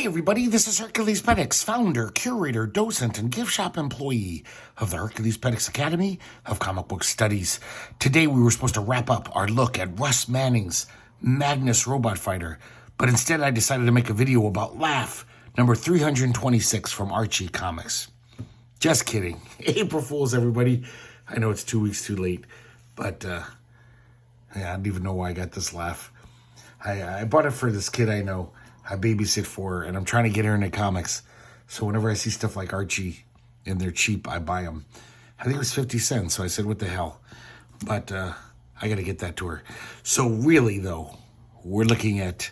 Hey everybody, this is herculespetix, founder, curator, docent, and gift shop employee of the herculespetix Academy of Comic Book Studies. Today we were supposed to wrap up our look at Russ Manning's Magnus Robot Fighter, but instead I decided to make a video about Laugh, number 326 from Archie Comics. Just kidding. April Fools, everybody. I know it's 2 weeks too late, but I don't even know why I got this laugh. I bought it for this kid I know. I babysit for her, and I'm trying to get her into comics. So whenever I see stuff like Archie and they're cheap, I buy them. I think it was 50 cents, so I said, what the hell? But I got to get that to her. So really, though, we're looking at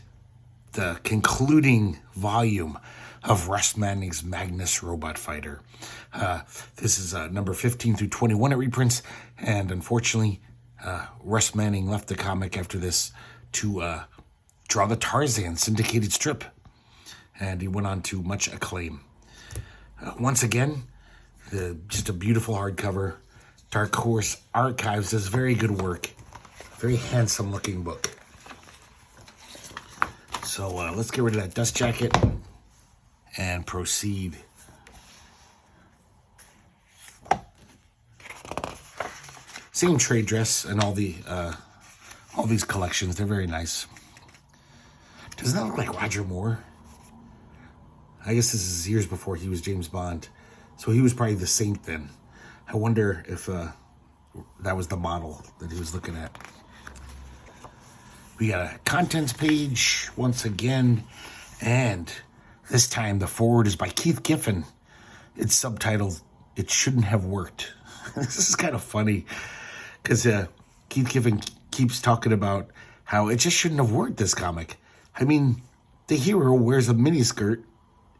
the concluding volume of Russ Manning's Magnus Robot Fighter. This is number 15 through 21 at reprints, and unfortunately, Russ Manning left the comic after this to draw the Tarzan syndicated strip, and he went on to much acclaim. Once again, just a beautiful hardcover. Dark Horse Archives does very good work. Very handsome looking book. So let's get rid of that dust jacket and proceed. Same trade dress and all these collections. They're very nice. Doesn't that look like Roger Moore? I guess this is years before he was James Bond. So he was probably the Saint then. I wonder if that was the model that he was looking at. We got a contents page once again. And this time the forward is by Keith Giffen. It's subtitled, "It Shouldn't Have Worked." This is kind of funny because Keith Giffen keeps talking about how it just shouldn't have worked, this comic. I mean, the hero wears a miniskirt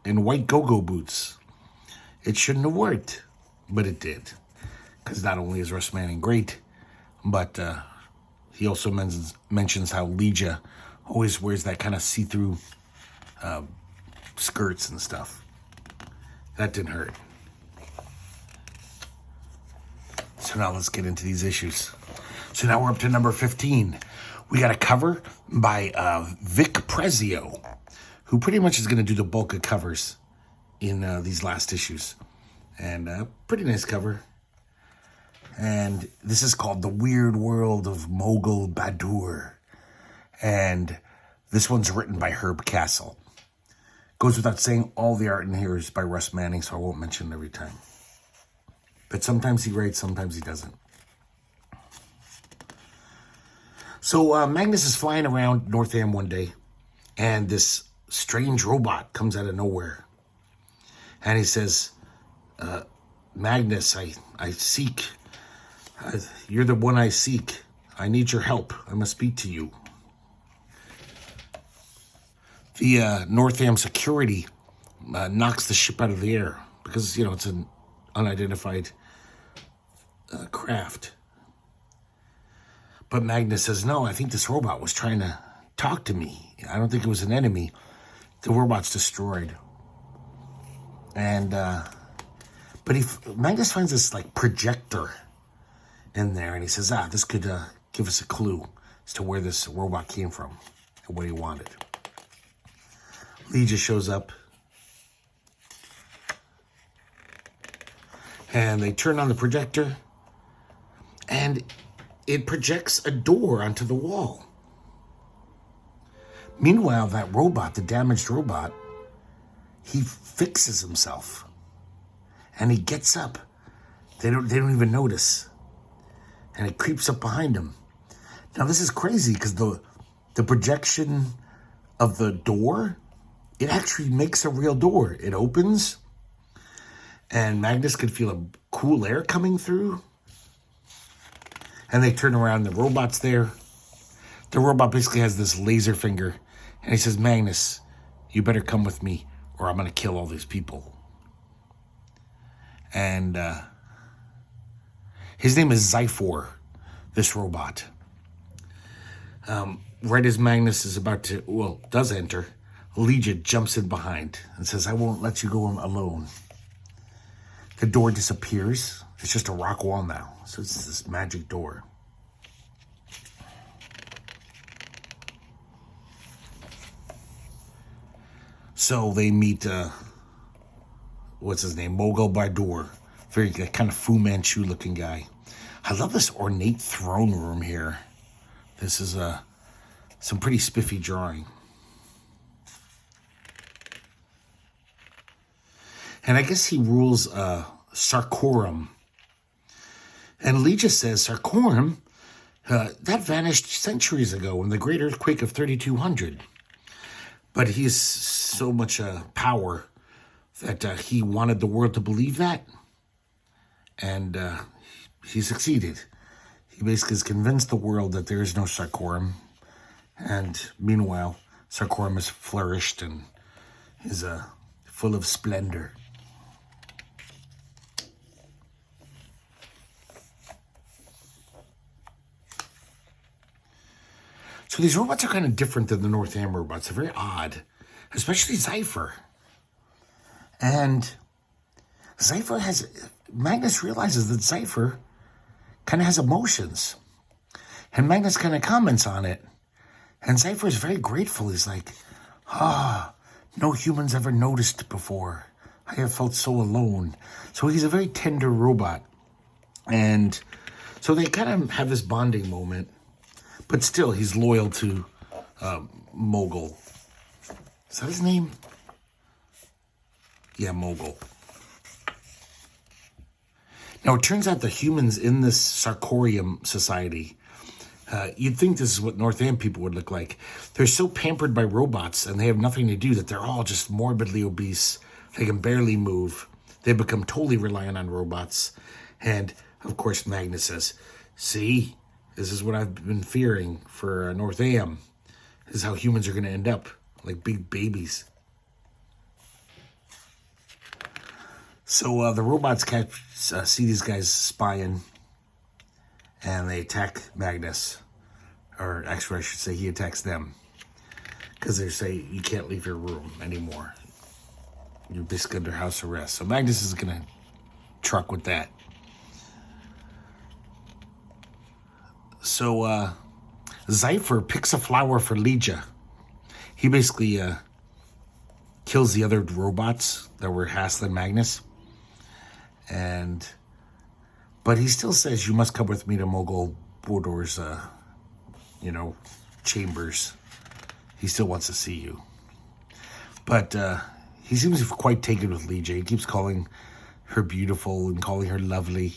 and white go-go boots. It shouldn't have worked, but it did. Because not only is Russ Manning great, but he also mentions how Legia always wears that kind of see-through skirts and stuff. That didn't hurt. So now let's get into these issues. So now we're up to number 15. We got a cover by Vic Prezio, who pretty much is going to do the bulk of covers in these last issues. And pretty nice cover. And this is called The Weird World of Mogul Badur. And this one's written by Herb Castle. Goes without saying, all the art in here is by Russ Manning, so I won't mention it every time. But sometimes he writes, sometimes he doesn't. So Magnus is flying around Northam one day, and this strange robot comes out of nowhere. And he says, Magnus, I seek, you're the one I seek. I need your help. I must speak to you. The Northam security knocks the ship out of the air because, you know, it's an unidentified craft. But Magnus says, no, I think this robot was trying to talk to me. I don't think it was an enemy. The robot's destroyed. And, but Magnus finds this, like, projector in there. And he says, this could give us a clue as to where this robot came from and what he wanted. Legia shows up. And they turn on the projector. And it projects a door onto the wall. Meanwhile, that robot, the damaged robot, he fixes himself. And he gets up. They don't even notice. And it creeps up behind him. Now, this is crazy because the projection of the door, it actually makes a real door. It opens. And Magnus could feel a cool air coming through. And they turn around, the robot's there. The robot basically has this laser finger. And he says, Magnus, you better come with me or I'm going to kill all these people. And his name is Zyphor, this robot. Right as Magnus is about to, does enter, Legia jumps in behind and says, I won't let you go alone. The door disappears. It's just a rock wall now. So it's this magic door. So they meet, what's his name? Mogul Bardur. Very kind of Fu Manchu looking guy. I love this ornate throne room here. This is some pretty spiffy drawing. And I guess he rules Sarkorum. And Legia says Sarkorum, that vanished centuries ago in the great earthquake of 3200. But he's so much power that he wanted the world to believe that. And he succeeded. He basically has convinced the world that there is no Sarkorum. And meanwhile, Sarkorum has flourished and is full of splendor. So these robots are kind of different than the Northam robots. They're very odd, especially Zypher. And Magnus realizes that Zypher kind of has emotions. And Magnus kind of comments on it. And Zypher is very grateful. He's like, no humans ever noticed before. I have felt so alone. So he's a very tender robot. And so they kind of have this bonding moment. But still, he's loyal to Mogul. Is that his name? Yeah, Mogul. Now, it turns out the humans in this Sarkorium society, you'd think this is what Northam people would look like. They're so pampered by robots and they have nothing to do that they're all just morbidly obese. They can barely move. They become totally reliant on robots. And, of course, Magnus says, see, this is what I've been fearing for Northam. This is how humans are going to end up, like big babies. So the robots see these guys spying, and they attack Magnus. Or actually, I should say he attacks them. Because they say, you can't leave your room anymore. You're basically under house arrest. So Magnus is going to truck with that. So Zypher picks a flower for Legia. He basically kills the other robots that were hassling Magnus. But he still says, you must come with me to Mogul Bordur's, chambers. He still wants to see you. But he seems quite taken with Legia. He keeps calling her beautiful and calling her lovely.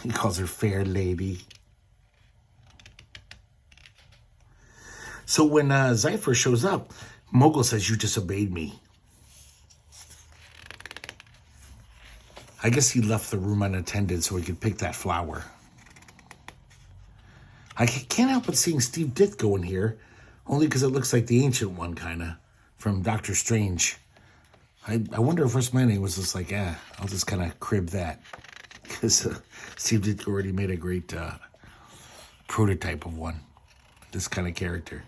He calls her fair lady. So when Zypher shows up, Mogul says, you disobeyed me. I guess he left the room unattended so he could pick that flower. I can't help but seeing Steve Ditko in here, only because it looks like the Ancient One, kind of, from Doctor Strange. I wonder if Russ Manning was just like, I'll just kind of crib that. Because Steve Ditko already made a great prototype of one, this kind of character.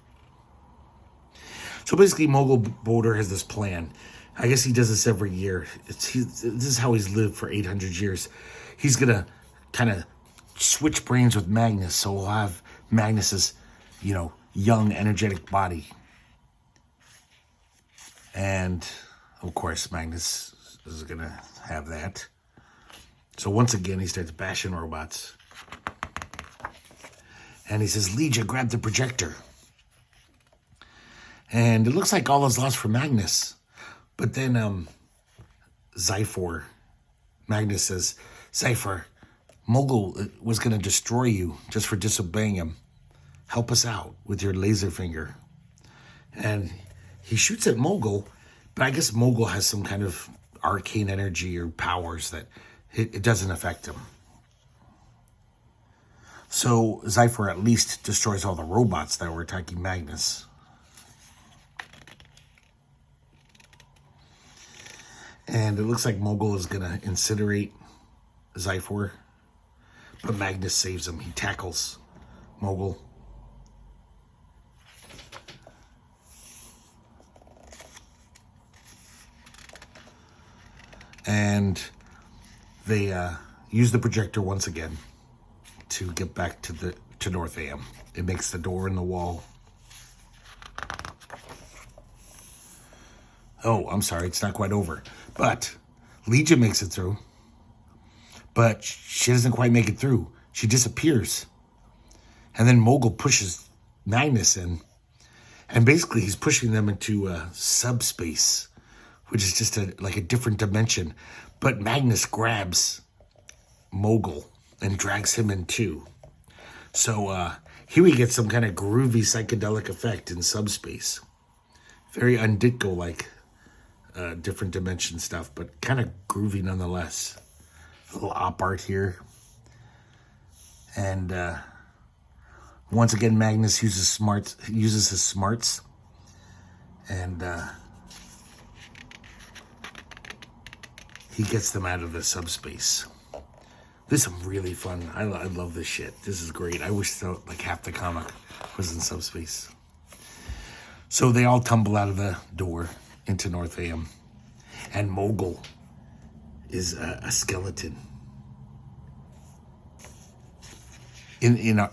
So basically, Mogul Boulder has this plan. I guess he does this every year. This is how he's lived for 800 years. He's going to kind of switch brains with Magnus, so we'll have Magnus's, young, energetic body. And, of course, Magnus is going to have that. So once again, he starts bashing robots. And he says, Legia, grab the projector. And it looks like all is lost for Magnus. But then Magnus says, Zypher, Mogul was going to destroy you just for disobeying him. Help us out with your laser finger. And he shoots at Mogul, but I guess Mogul has some kind of arcane energy or powers that it doesn't affect him. So Zypher at least destroys all the robots that were attacking Magnus. And it looks like Mogul is going to incinerate Zypher. But Magnus saves him. He tackles Mogul. And they use the projector once again to get back to Northam. It makes the door in the wall. Oh, I'm sorry, it's not quite over. But Legion makes it through. But she doesn't quite make it through. She disappears. And then Mogul pushes Magnus in. And basically he's pushing them into subspace, which is just like a different dimension. But Magnus grabs Mogul and drags him in too. So here we get some kind of groovy psychedelic effect in subspace. Very Unditko-like different dimension stuff, but kind of groovy nonetheless. A little op art here. And once again, Magnus uses his smarts. And he gets them out of the subspace. This is really fun. I love this shit. This is great. I wish like half the comic was in subspace. So they all tumble out of the door into Northaam, and Mogul is a skeleton. In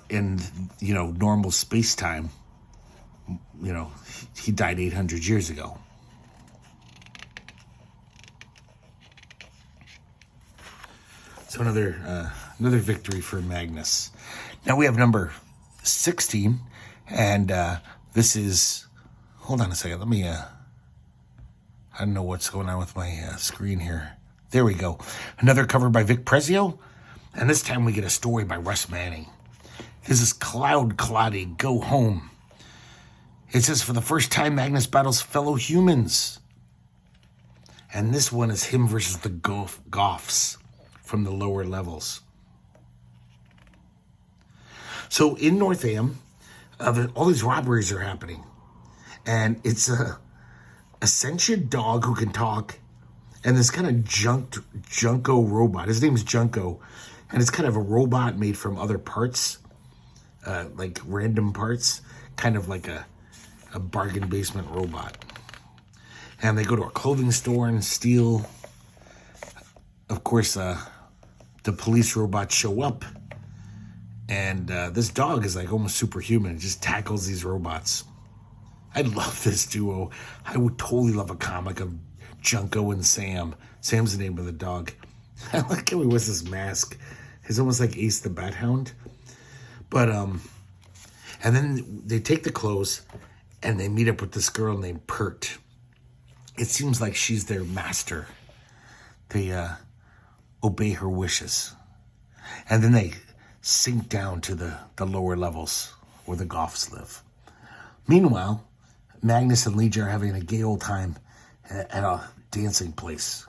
normal space time, he died 800 years ago. So another victory for Magnus. Now we have number 16, and this is. Hold on a second. Let me. I don't know what's going on with my screen here. There we go. Another cover by Vic Prezio, and this time we get a story by Russ Manning. This is Cloud Cloddy, Go Home. It says, for the first time, Magnus battles fellow humans. And this one is him versus the Goths from the lower levels. So in Northaam, all these robberies are happening. And it's a sentient dog who can talk, and this kind of Junko robot. His name's Junko, and it's kind of a robot made from other parts, like random parts, kind of like a bargain basement robot. And they go to a clothing store and steal. Of course, the police robots show up, and this dog is like almost superhuman. It just tackles these robots. I love this duo. I would totally love a comic of Junko and Sam. Sam's the name of the dog. I like how he wears this mask. He's almost like Ace the Bat Hound. But, and then they take the clothes and they meet up with this girl named Pert. It seems like she's their master. They obey her wishes. And then they sink down to the lower levels where the Goths live. Meanwhile, Magnus and Legion are having a gay old time at a dancing place.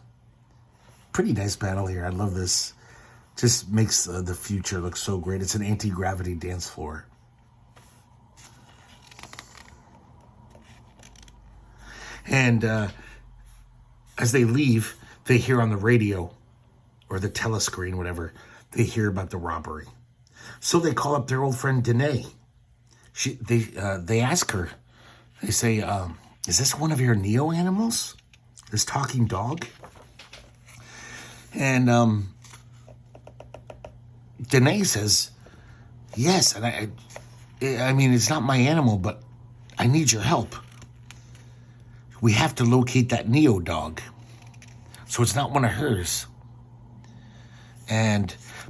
Pretty nice battle here. I love this. Just makes the future look so great. It's an anti-gravity dance floor. And as they leave, they hear on the radio or the telescreen, whatever, they hear about the robbery. So they call up their old friend Danae. They ask her, they say, is this one of your Neo animals? This talking dog? And Danae says, yes, and I mean, it's not my animal, but I need your help. We have to locate that Neo dog. So it's not one of hers.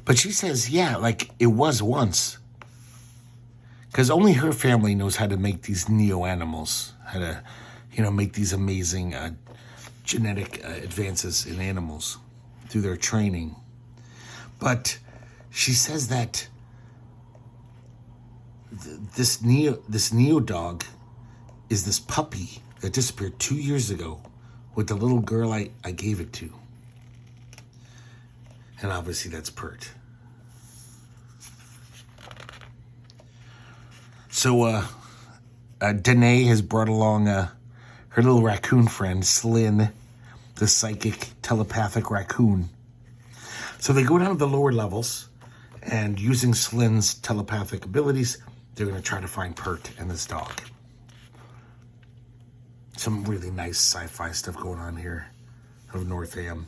But she says, yeah, like it was once. Because only her family knows how to make these Neo animals, how to, make these amazing genetic advances in animals through their training. But she says that this Neo dog is this puppy that disappeared 2 years ago with the little girl I gave it to. And obviously that's Pert. So Danae has brought along her little raccoon friend, Slyn, the psychic telepathic raccoon. So they go down to the lower levels, and using Slyn's telepathic abilities, they're going to try to find Pert and this dog. Some really nice sci-fi stuff going on here of Northaam.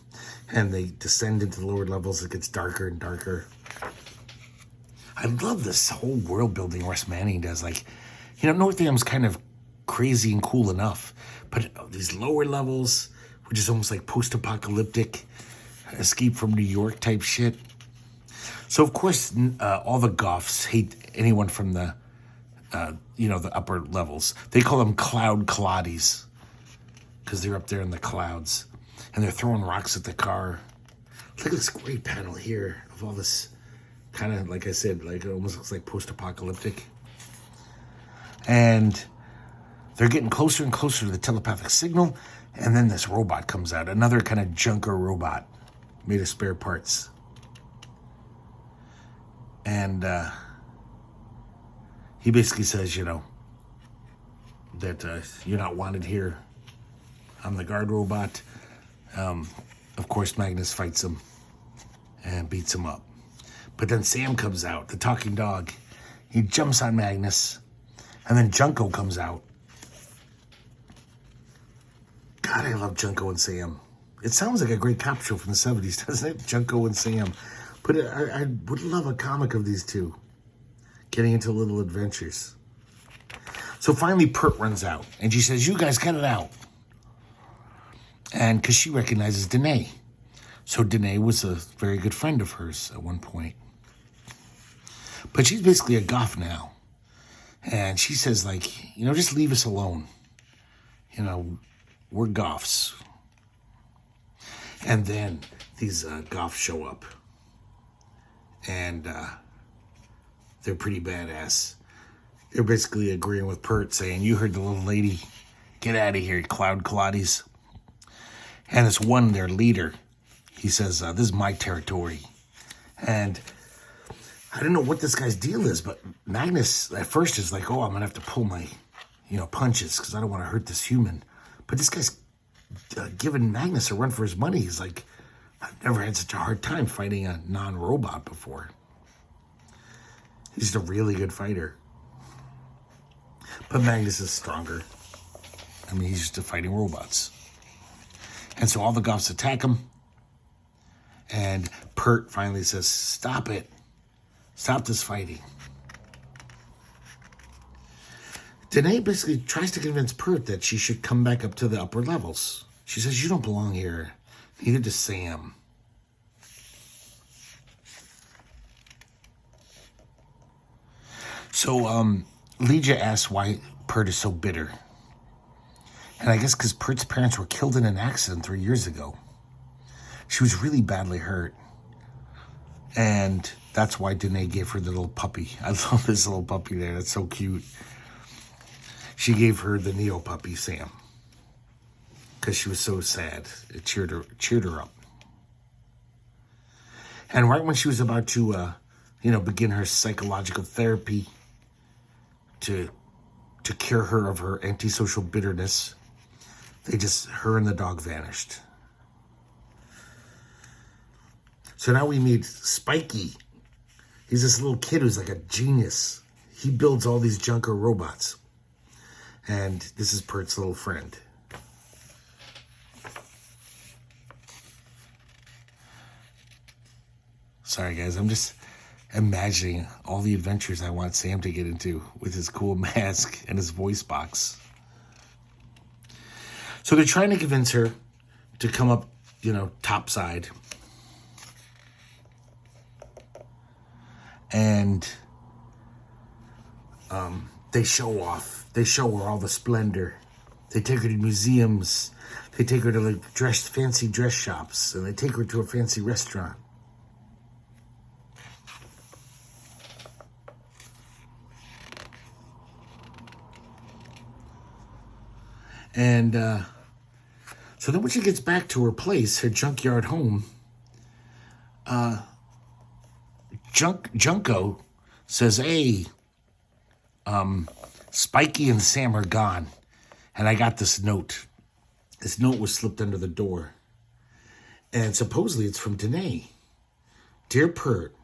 And they descend into the lower levels. It gets darker and darker. I love this whole world building Russ Manning does. Like, Northaam's kind of crazy and cool enough, But these lower levels, which is almost like post-apocalyptic, escape from New York type shit. So, of course, all the goths hate anyone from the, the upper levels. They call them cloud cloddies because they're up there in the clouds. And they're throwing rocks at the car. Look at this great panel here of all this kind of, like I said, like it almost looks like post-apocalyptic. And they're getting closer and closer to the telepathic signal. And then this robot comes out, another kind of junker robot made of spare parts. And he basically says, that you're not wanted here. I'm the guard robot. Of course, Magnus fights him and beats him up. But then Sam comes out, the talking dog. He jumps on Magnus. And then Junko comes out. God, I love Junko and Sam. It sounds like a great cop show from the 70s, doesn't it? Junko and Sam. But I would love a comic of these two getting into little adventures. So finally, Pert runs out. And she says, you guys get it out. And because she recognizes Danae. So Danae was a very good friend of hers at one point. But she's basically a goth now. And she says, like, just leave us alone. We're goths. And then these goths show up. And they're pretty badass. They're basically agreeing with Pert, saying, you heard the little lady. Get out of here, cloud cloddies. And it's one, their leader. He says, this is my territory. And I don't know what this guy's deal is, but Magnus at first is like, I'm going to have to pull my, punches because I don't want to hurt this human. But this guy's giving Magnus a run for his money. He's like, I've never had such a hard time fighting a non-robot before. He's a really good fighter. But Magnus is stronger. I mean, he's used to fighting robots. And so all the goths attack him. And Pert finally says, stop it. Stop this fighting. Danae basically tries to convince Pert that she should come back up to the upper levels. She says, you don't belong here. Neither does Sam. So, Legia asks why Pert is so bitter. And I guess because Pert's parents were killed in an accident 3 years ago. She was really badly hurt. And that's why Danae gave her the little puppy. I love this little puppy there. That's so cute. She gave her the Neo puppy, Sam. Because she was so sad. It cheered her up. And right when she was about to, begin her psychological therapy to cure her of her antisocial bitterness, her and the dog vanished. So now we meet Spiky. He's this little kid who's like a genius. He builds all these junker robots. And this is Pert's little friend. Sorry, guys. I'm just imagining all the adventures I want Sam to get into with his cool mask and his voice box. So they're trying to convince her to come up, topside. And they show off. They show her all the splendor. They take her to museums. They take her to fancy dress shops. And they take her to a fancy restaurant. And so then when she gets back to her place, her junkyard home, Junko says, hey, Spiky and Sam are gone. And I got this note. This note was slipped under the door. And supposedly it's from Danae. Dear Pert,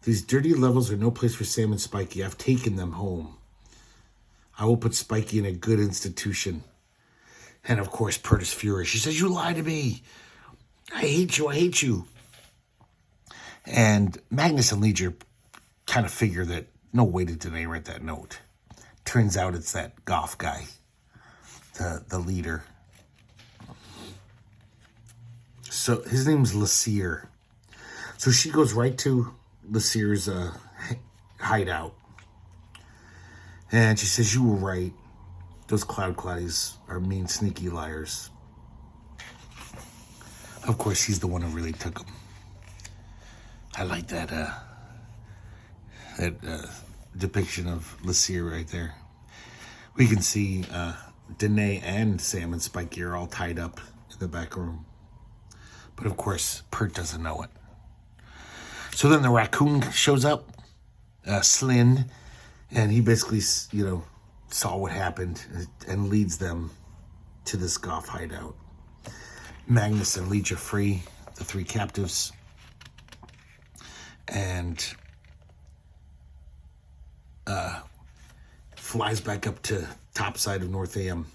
these dirty levels are no place for Sam and Spiky. I've taken them home. I will put Spiky in a good institution. And of course, Pert is furious. She says, you lied to me. I hate you. I hate you. And Magnus and Legia kind of figure that no way did Danae write that note. Turns out it's that goth guy, the leader. So his name's Lasir. So she goes right to Lasir's hideout. And she says, you were right. Those cloud claddies are mean, sneaky liars. Of course, he's the one who really took them. I like that depiction of Lasir right there. We can see Danae and Sam and Spiky are all tied up in the back room. But of course, Pert doesn't know it. So then the raccoon shows up, Slyn, and he basically, saw what happened and leads them to this Goth hideout. Magnus and Leech are free, the 3 captives, and flies back up to top side of Northam,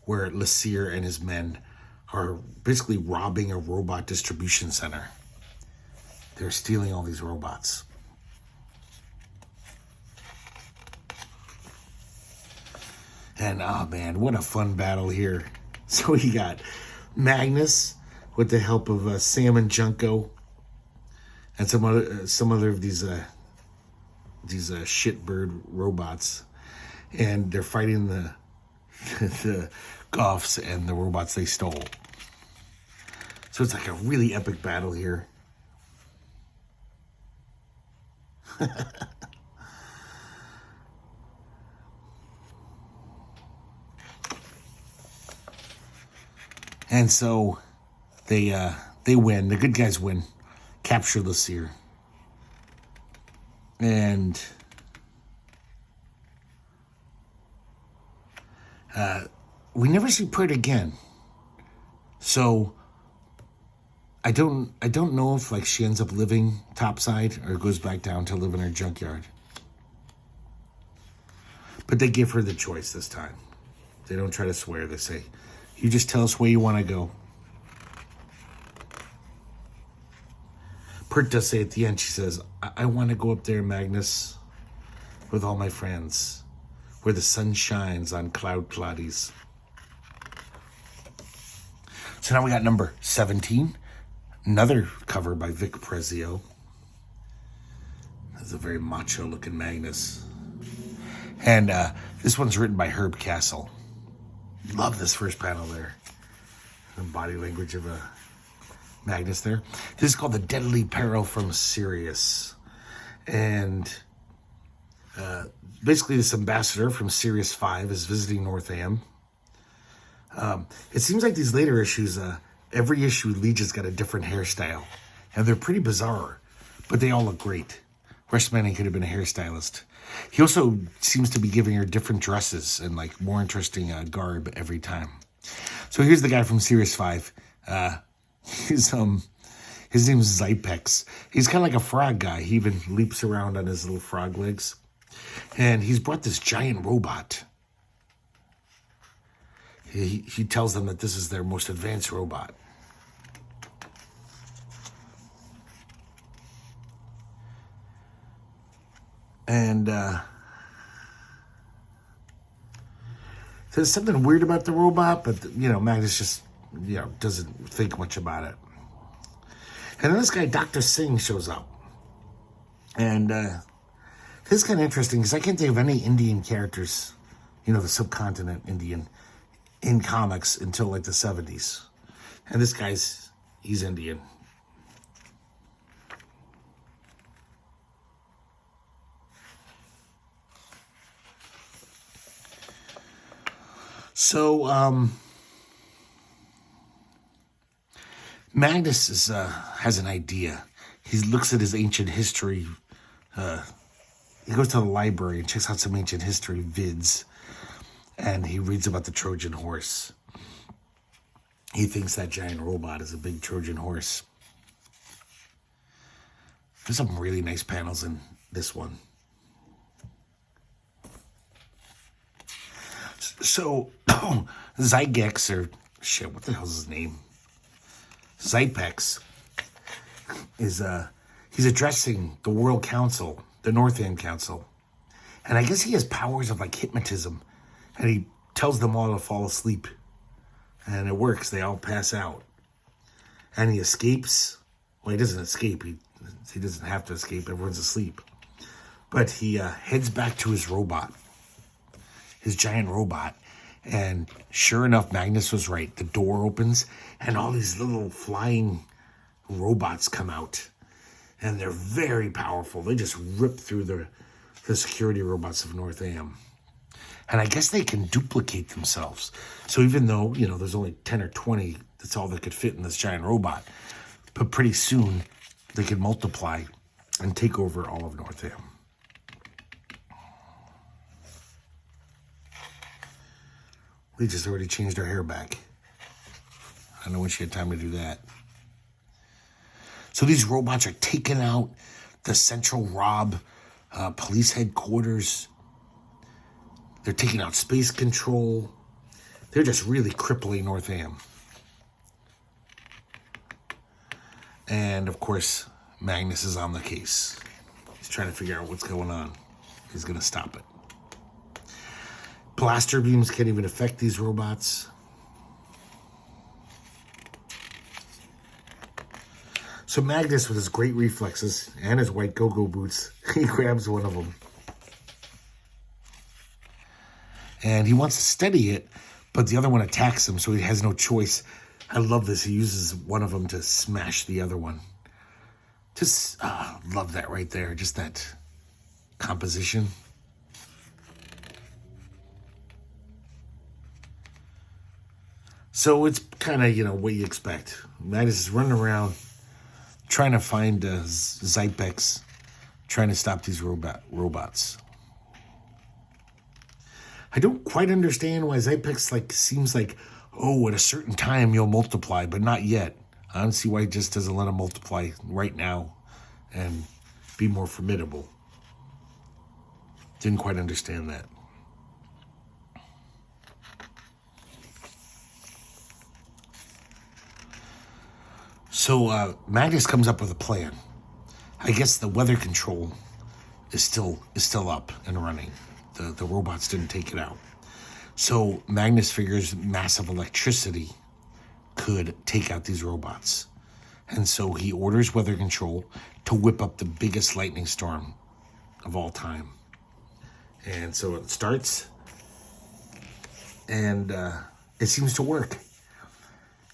where Lasir and his men are basically robbing a robot distribution center. They're stealing all these robots. And, oh man, what a fun battle here. So we got Magnus with the help of Sam and Junko and some other of these shitbird robots, and they're fighting the the Goths and the robots they stole. So it's like a really epic battle here. And so they win. The good guys win. Capture Lasir. And we never see Pert again. So I don't know if like she ends up living topside or goes back down to live in her junkyard. But they give her the choice this time. They don't try to swear. They say, you just tell us where you want to go. Pert does say at the end, she says, I want to go up there, Magnus, with all my friends, where the sun shines on cloud claddies. So now we got number 17, another cover by Vic Prezio. That's a very macho-looking Magnus. And this one's written by Herb Castle. Love this first panel there. The body language of Magnus there. This is called The Deadly Peril from Sirius. And basically this ambassador from Sirius 5 is visiting Northam. It seems like these later issues, every issue Leech has got a different hairstyle. And they're pretty bizarre, but they all look great. Russ Manning could have been a hairstylist. He also seems to be giving her different dresses and like more interesting garb every time. So here's the guy from Sirius 5. His name is Zypex. He's kind of like a frog guy. He even leaps around on his little frog legs. And he's brought this giant robot. He tells them that this is their most advanced robot. And there's something weird about the robot, but, Magnus just, doesn't think much about it. And then this guy, Dr. Singh, shows up. And this is kind of interesting because I can't think of any Indian characters, the subcontinent Indian, in comics until like the 70s. And this he's Indian. So, Magnus has an idea. He looks at his ancient history. He goes to the library and checks out some ancient history vids. And he reads about the Trojan horse. He thinks that giant robot is a big Trojan horse. There's some really nice panels in this one. So, Zygex, or shit, what the hell's his name? Zypex is, he's addressing the World Council, the Northam Council. And I guess he has powers of like hypnotism. And he tells them all to fall asleep. And it works. They all pass out. and he escapes. Well, he doesn't escape. He doesn't have to escape. Everyone's asleep. But he heads back to his robot, his giant robot. And sure enough, Magnus was right. The door opens and all these little flying robots come out. And they're very powerful. They just rip through the security robots of North Am. And I guess they can duplicate themselves. So even though, there's only 10 or 20, that's all that could fit in this giant robot. But pretty soon, they can multiply and take over all of North Am. We just already changed our hair back. I don't know when she had time to do that. So these robots are taking out the Central Rob police headquarters. They're taking out space control. They're just really crippling North Am. And of course, Magnus is on the case. He's trying to figure out what's going on. He's going to stop it. Blaster beams can't even affect these robots. So Magnus, with his great reflexes and his white go-go boots, he grabs one of them. And he wants to steady it, but the other one attacks him, so he has no choice. I love this. He uses one of them to smash the other one. Just love that right there. Just that composition. So it's kind of, what you expect. Magnus is running around trying to find Zypex, trying to stop these robots. I don't quite understand why Zypex seems like, at a certain time you'll multiply, but not yet. I don't see why he just doesn't let him multiply right now and be more formidable. Didn't quite understand that. So Magnus comes up with a plan. I guess the weather control is still up and running. The robots didn't take it out. So Magnus figures massive electricity could take out these robots. And so he orders weather control to whip up the biggest lightning storm of all time. And so it starts, and it seems to work.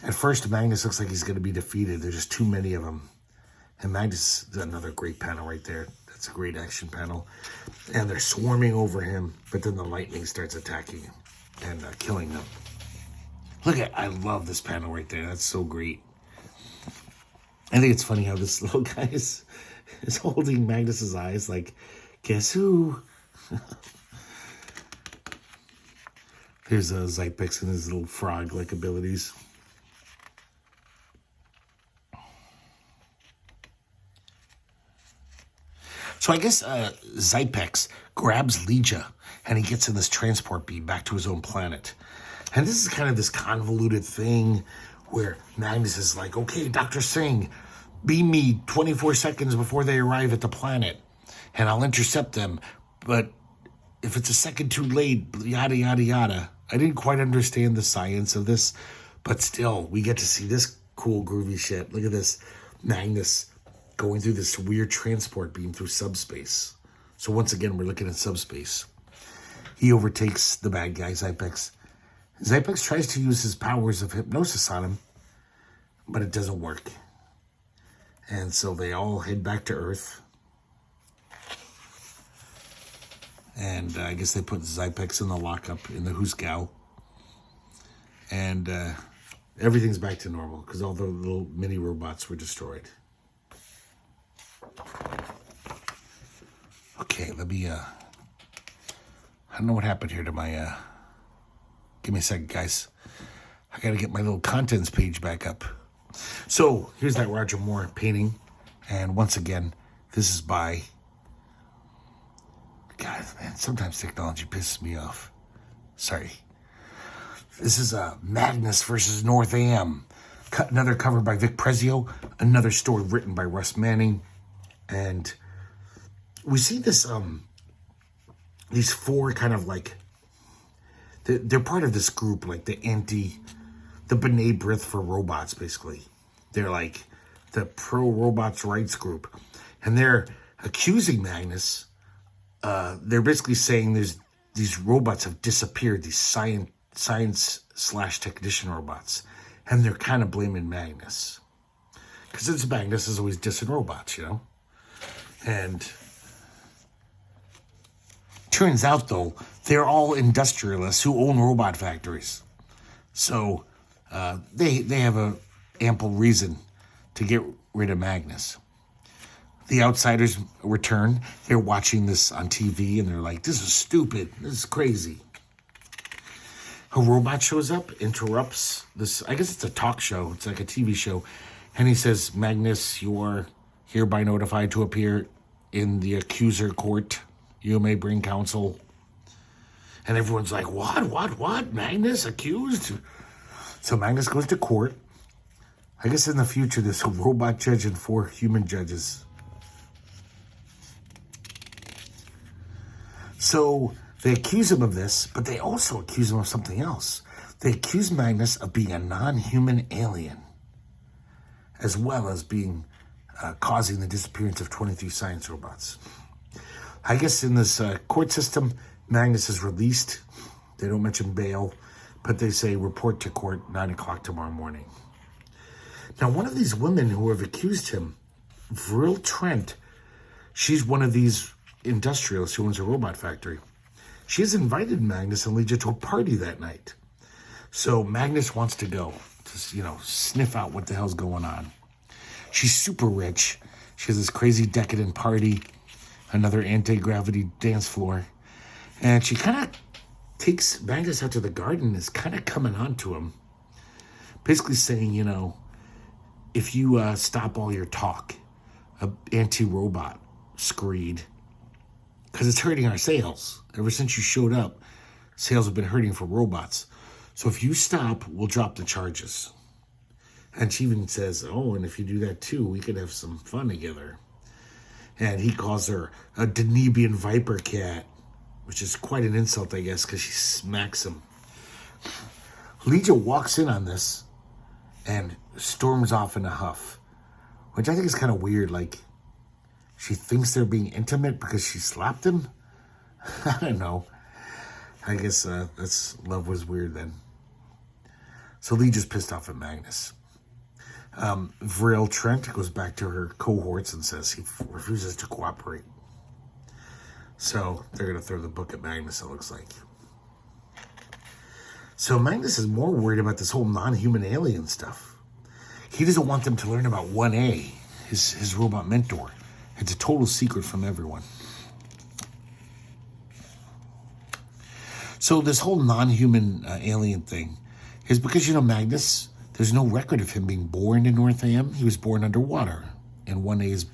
At first, Magnus looks like he's going to be defeated. There's just too many of them. And Magnus, another great panel right there. That's a great action panel. And they're swarming over him, but then the lightning starts attacking him and killing them. I love this panel right there. That's so great. I think it's funny how this little guy is holding Magnus's eyes like, guess who? There's Zypex and his little frog-like abilities. So I guess Zypex grabs Legia and he gets in this transport beam back to his own planet. And this is kind of this convoluted thing where Magnus is like, okay, Dr. Singh, beam me 24 seconds before they arrive at the planet and I'll intercept them. But if it's a second too late, yada, yada, yada. I didn't quite understand the science of this, but still, we get to see this cool, groovy shit. Look at this. Magnus going through this weird transport beam through subspace. So once again, we're looking at subspace. He overtakes the bad guy, Zypex. Zypex tries to use his powers of hypnosis on him, but it doesn't work. And so they all head back to Earth. And I guess they put Zypex in the lockup in the Husgau. And everything's back to normal because all the little mini robots were destroyed. Okay, let me, I don't know what happened here to my, give me a second, guys. I gotta get my little contents page back up. So, here's that Roger Moore painting. And once again, this is by, God, man, sometimes technology pisses me off. Sorry. This is Magnus versus North Am. Another cover by Vic Prezio. Another story written by Russ Manning. And we see this, these four kind of they're part of this group, like the B'nai B'rith for robots, basically. They're like the pro-robots rights group. And they're accusing Magnus. They're basically saying these robots have disappeared, these science/technician robots. And they're kind of blaming Magnus. Because it's Magnus is always dissing robots, And turns out, though, they're all industrialists who own robot factories. So they have a ample reason to get rid of Magnus. The outsiders return. They're watching this on TV, and they're like, this is stupid. This is crazy. A robot shows up, interrupts this. I guess it's a talk show. It's like a TV show. And he says, Magnus, you are hereby notified to appear in the accuser court. You may bring counsel. And everyone's like, what? Magnus accused? So Magnus goes to court. I guess in the future, there's a robot judge and 4 human judges. So they accuse him of this, but they also accuse him of something else. They accuse Magnus of being a non-human alien, as well as being causing the disappearance of 23 science robots. I guess in this court system, Magnus is released. They don't mention bail, but they say report to court 9 o'clock tomorrow morning. Now, one of these women who have accused him, Vril Trent, she's one of these industrialists who owns a robot factory. She has invited Magnus and Legia to a party that night. So Magnus wants to go to, sniff out what the hell's going on. She's super rich. She has this crazy decadent party, another anti-gravity dance floor. And she kind of takes Magnus out to the garden, is kind of coming on to him. Basically saying, if you stop all your talk, anti-robot screed, because it's hurting our sales. Ever since you showed up, sales have been hurting for robots. So if you stop, we'll drop the charges. And she even says, and if you do that too, we could have some fun together. And he calls her a Danubian viper cat, which is quite an insult, I guess, because she smacks him. Legia walks in on this and storms off in a huff, which I think is kind of weird. Like, she thinks they're being intimate because she slapped him? I don't know. I guess love was weird then. So Legia's pissed off at Magnus. Vril Trent goes back to her cohorts and says he refuses to cooperate. So they're going to throw the book at Magnus, it looks like. So Magnus is more worried about this whole non-human alien stuff. He doesn't want them to learn about 1A, his robot mentor. It's a total secret from everyone. So this whole non-human alien thing is because, Magnus, there's no record of him being born in North AM. He was born underwater in 1A's,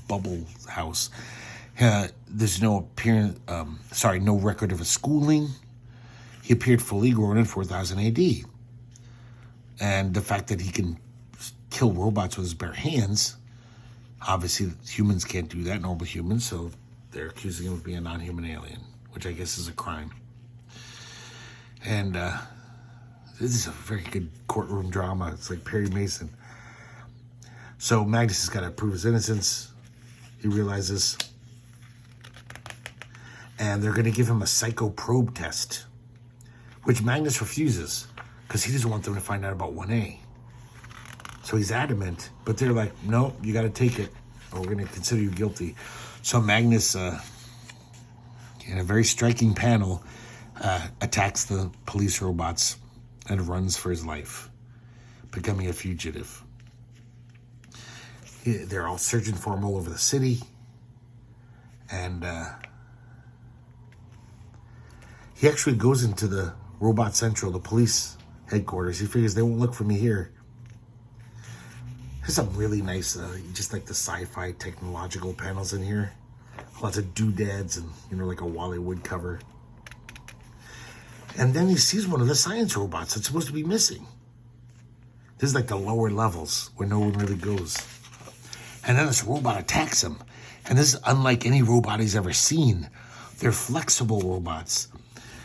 bubble house. There's no no record of his schooling. He appeared fully grown in 4000 AD. And the fact that he can kill robots with his bare hands, obviously humans can't do that, normal humans, so they're accusing him of being a non-human alien, which I guess is a crime. And this is a very good courtroom drama. It's like Perry Mason. So Magnus has got to prove his innocence. He realizes. And they're going to give him a psycho probe test, which Magnus refuses because he doesn't want them to find out about 1A. So he's adamant, but they're like, no, you got to take it or we're going to consider you guilty. So Magnus, in a very striking panel, attacks the police robots and runs for his life, becoming a fugitive. They're all searching for him all over the city. And he actually goes into the Robot Central, the police headquarters. He figures they won't look for me here. There's some really nice, just like the sci-fi technological panels in here. Lots of doodads and, like a Wally Wood cover. And then he sees one of the science robots that's supposed to be missing. This is like the lower levels where no one really goes. And then this robot attacks him. And this is unlike any robot he's ever seen. They're flexible robots.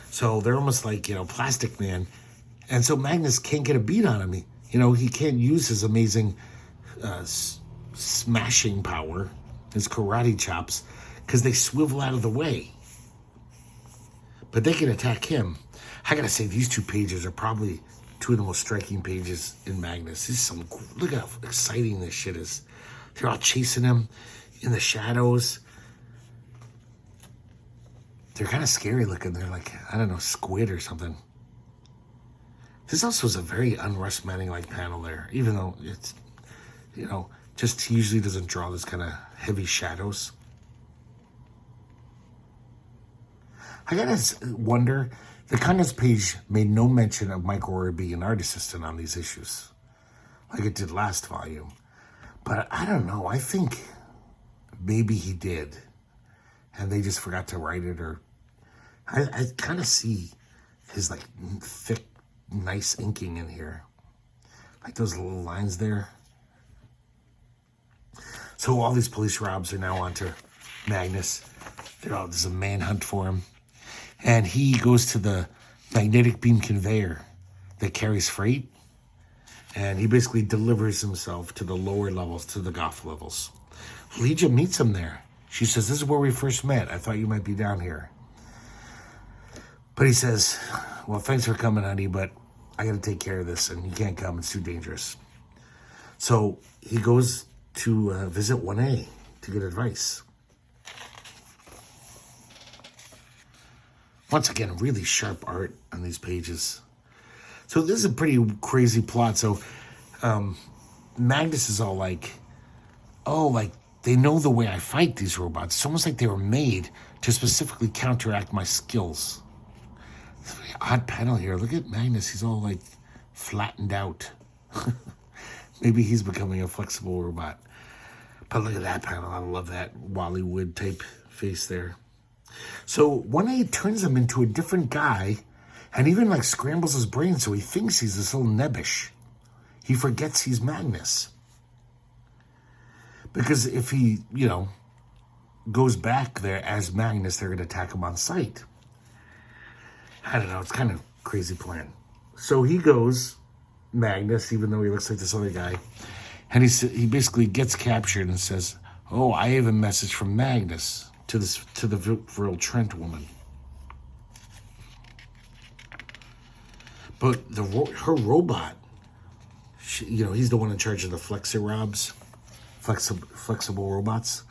So they're almost like, Plastic Man. And so Magnus can't get a beat on him. He can't use his amazing smashing power, his karate chops, because they swivel out of the way. But they can attack him. I gotta say, these two pages are probably two of the most striking pages in Magnus. Look how exciting this shit is. They're all chasing him in the shadows. They're kind of scary looking. They're like, I don't know, squid or something. This also is a very un-Russ Manning-like panel there, even though it's, just he usually doesn't draw this kind of heavy shadows. I gotta wonder, the contents page made no mention of Mike Royer being an art assistant on these issues, like it did last volume. But I don't know, I think maybe he did, and they just forgot to write it, or I kind of see his like thick, nice inking in here, like those little lines there. So all these police robs are now onto Magnus. There's a manhunt for him. And he goes to the magnetic beam conveyor that carries freight. And he basically delivers himself to the lower levels, to the Goth levels. Legia meets him there. She says, this is where we first met. I thought you might be down here. But he says, well, thanks for coming, honey, but I got to take care of this, and you can't come. It's too dangerous. So he goes to visit 1A to get advice. Once again, really sharp art on these pages. So this is a pretty crazy plot. So Magnus is all like, oh, like they know the way I fight these robots. It's almost like they were made to specifically counteract my skills. It's a very odd panel here. Look at Magnus. He's all like flattened out. Maybe he's becoming a flexible robot. But look at that panel. I love that Wally Wood type face there. So 1A turns him into a different guy and even like scrambles his brain so he thinks he's this little nebbish. He forgets he's Magnus. Because if he, goes back there as Magnus, they're going to attack him on sight. I don't know. It's kind of crazy plan. So he goes, Magnus, even though he looks like this other guy, and he basically gets captured and says, oh, I have a message from Magnus to the Vril Trent woman. But her robot, he's the one in charge of the flexi-robs, flexible robots.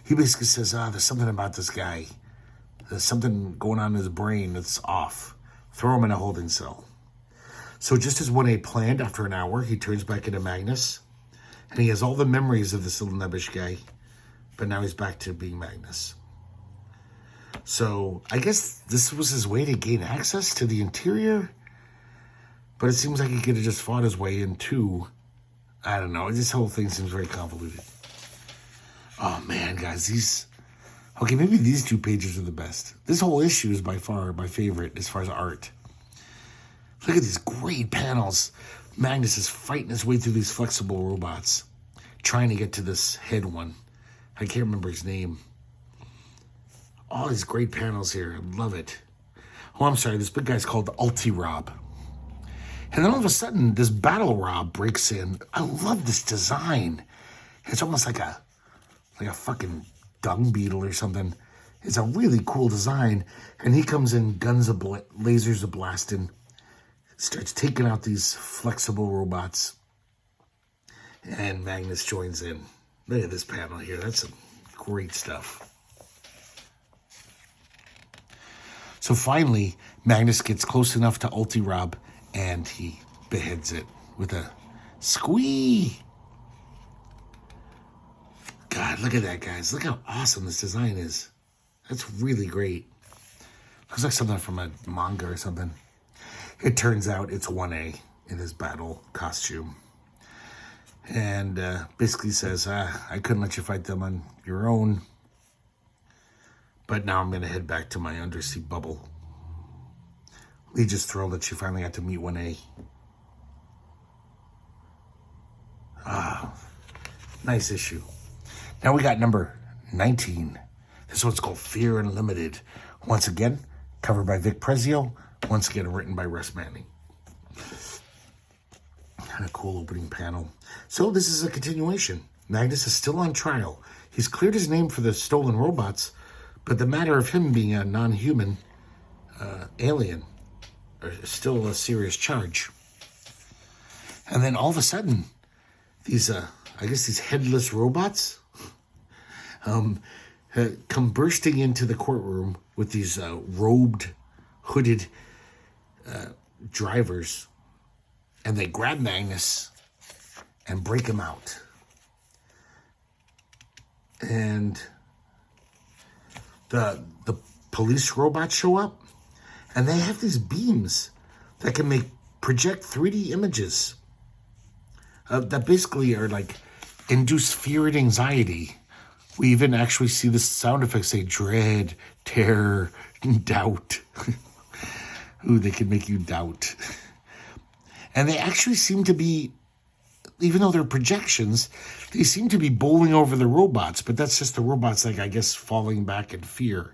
He basically says, there's something about this guy. There's something going on in his brain that's off. Throw him in a holding cell. So just as 1A planned, after an hour, he turns back into Magnus. And he has all the memories of this little nebbish guy. But now he's back to being Magnus. So I guess this was his way to gain access to the interior. But it seems like he could have just fought his way into, I don't know. This whole thing seems very convoluted. Oh, man, guys. Okay, maybe these two pages are the best. This whole issue is by far my favorite as far as art. Look at these great panels. Magnus is fighting his way through these flexible robots, trying to get to this head one. I can't remember his name. All these great panels here. I love it. Oh, I'm sorry. This big guy's called the Ulti-Rob. And then all of a sudden, this Battle Rob breaks in. I love this design. It's almost like a fucking dung beetle or something. It's a really cool design. And he comes in, lasers a-blasting, starts taking out these flexible robots. And Magnus joins in. Look at this panel here. That's some great stuff. So finally, Magnus gets close enough to Ulti-Rob, and he beheads it with a squee. God, look at that, guys. Look how awesome this design is. That's really great. Looks like something from a manga or something. It turns out it's 1A in his battle costume. And basically says, I couldn't let you fight them on your own. But now I'm going to head back to my undersea bubble. Lee just thrilled that she finally got to meet 1A. Nice issue. Now we got number 19. This one's called Fear Unlimited. Once again, covered by Vic Prezio. Once again, written by Russ Manning. Kind of cool opening panel. So this is a continuation. Magnus is still on trial. He's cleared his name for the stolen robots, but the matter of him being a non-human alien is still a serious charge. And then all of a sudden, these, I guess these headless robots come bursting into the courtroom with these robed, hooded drivers, and they grab Magnus and break him out. And the police robots show up, and they have these beams that can project 3D images that basically are like induce fear and anxiety. We even actually see the sound effects say dread, terror, doubt. Ooh, they can make you doubt. And they actually seem to be, even though they're projections, they seem to be bowling over the robots, but that's just the robots, like, I guess, falling back in fear.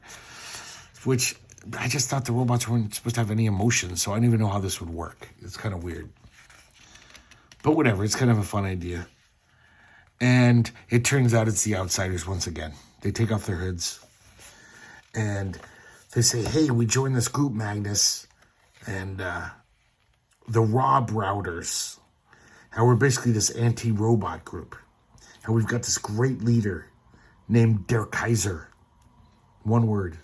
Which, I just thought the robots weren't supposed to have any emotion, so I don't even know how this would work. It's kind of weird. But whatever, it's kind of a fun idea. And it turns out it's the outsiders once again. They take off their hoods, and they say, hey, we joined this group, Magnus, and the Rob Routers. And we're basically this anti-robot group. And we've got this great leader named Der Kaiser. One word.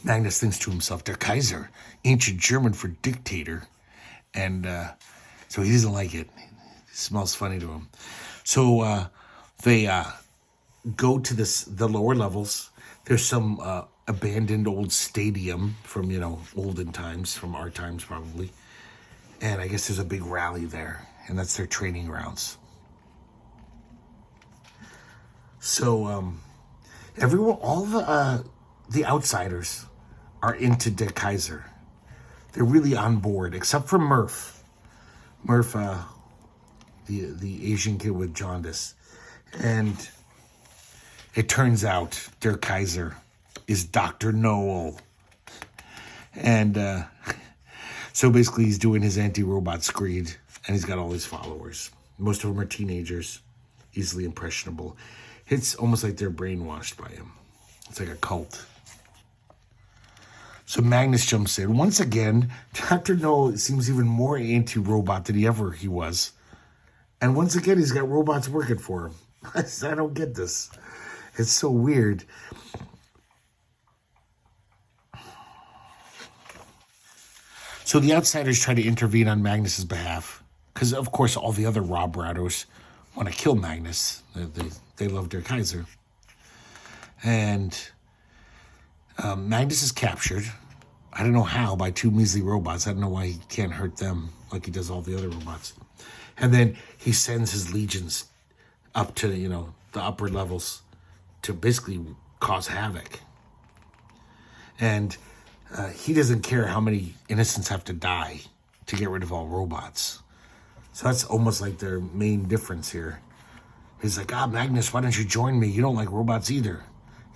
Magnus thinks to himself, Der Kaiser, ancient German for dictator. And so he doesn't like it. It smells funny to him. So they go to the lower levels. There's some abandoned old stadium from, olden times, from our times probably. And I guess there's a big rally there, and that's their training grounds. So everyone, all the outsiders are into Der Kaiser. They're really on board, except for Murph. Murph, the Asian kid with jaundice. And it turns out Der Kaiser is Dr. Noel. And so basically he's doing his anti-robot screed, and he's got all his followers. Most of them are teenagers, easily impressionable. It's almost like they're brainwashed by him. It's like a cult. So Magnus jumps in. Once again, Dr. Noel seems even more anti-robot than he was. And once again, he's got robots working for him. I don't get this. It's so weird. So the outsiders try to intervene on Magnus's behalf. Because, of course, all the other Rob Routers want to kill Magnus. They love Der Kaiser. And Magnus is captured. I don't know how, by two measly robots. I don't know why he can't hurt them like he does all the other robots. And then he sends his legions up to, the upper levels to basically cause havoc. And he doesn't care how many innocents have to die to get rid of all robots. So that's almost like their main difference here. He's like, Magnus, why don't you join me? You don't like robots either.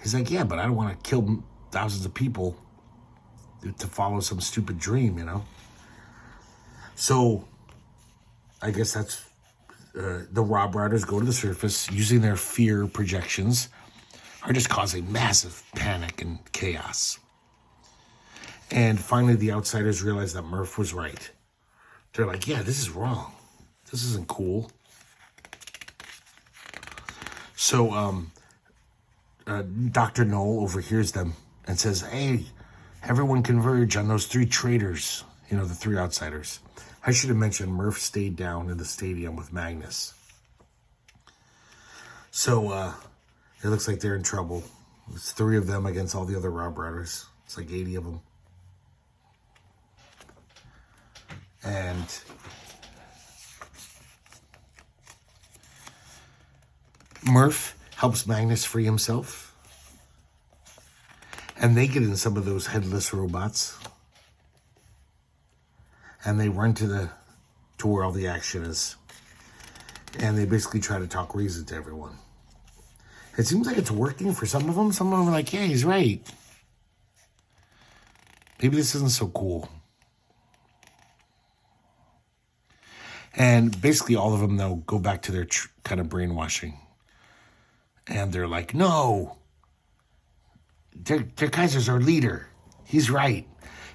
He's like, yeah, but I don't want to kill thousands of people to follow some stupid dream, So I guess that's the Rob Routers go to the surface using their fear projections are just causing massive panic and chaos. And finally, the outsiders realize that Murph was right. They're like, yeah, this is wrong. This isn't cool. So Dr. Noel overhears them and says, hey, everyone converge on those three traitors, the three outsiders. I should have mentioned Murph stayed down in the stadium with Magnus. So it looks like they're in trouble. It's three of them against all the other Rob Routers. It's like 80 of them. And Murph helps Magnus free himself. And they get in some of those headless robots. And they run to where all the action is. And they basically try to talk reason to everyone. It seems like it's working for some of them. Some of them are like, yeah, he's right. Maybe this isn't so cool. And basically all of them, though, go back to their kind of brainwashing. And they're like, no, Der Kaiser's our leader. He's right.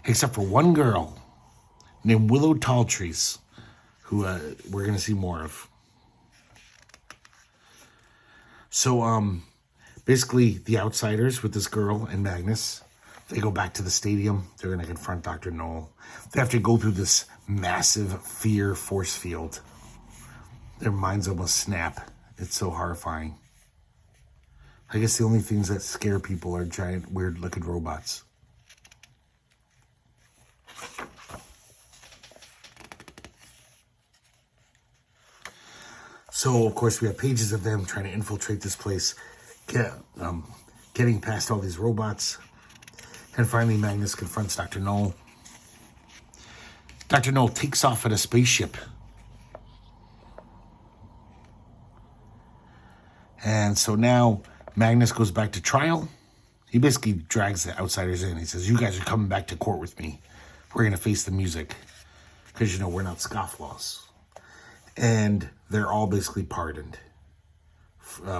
Except for one girl named Willow Talltrees, who we're going to see more of. So, basically, the outsiders with this girl and Magnus, they go back to the stadium. They're going to confront Dr. Knoll. They have to go through this massive fear force field. Their minds almost snap. It's so horrifying. I guess the only things that scare people are giant, weird-looking robots. So, of course, we have pages of them trying to infiltrate this place, getting past all these robots. And finally, Magnus confronts Dr. Knoll. Dr. Knoll takes off in a spaceship. And so now Magnus goes back to trial. He basically drags the outsiders in. He says, you guys are coming back to court with me. We're going to face the music. Because, you know, we're not scofflaws. And they're all basically pardoned.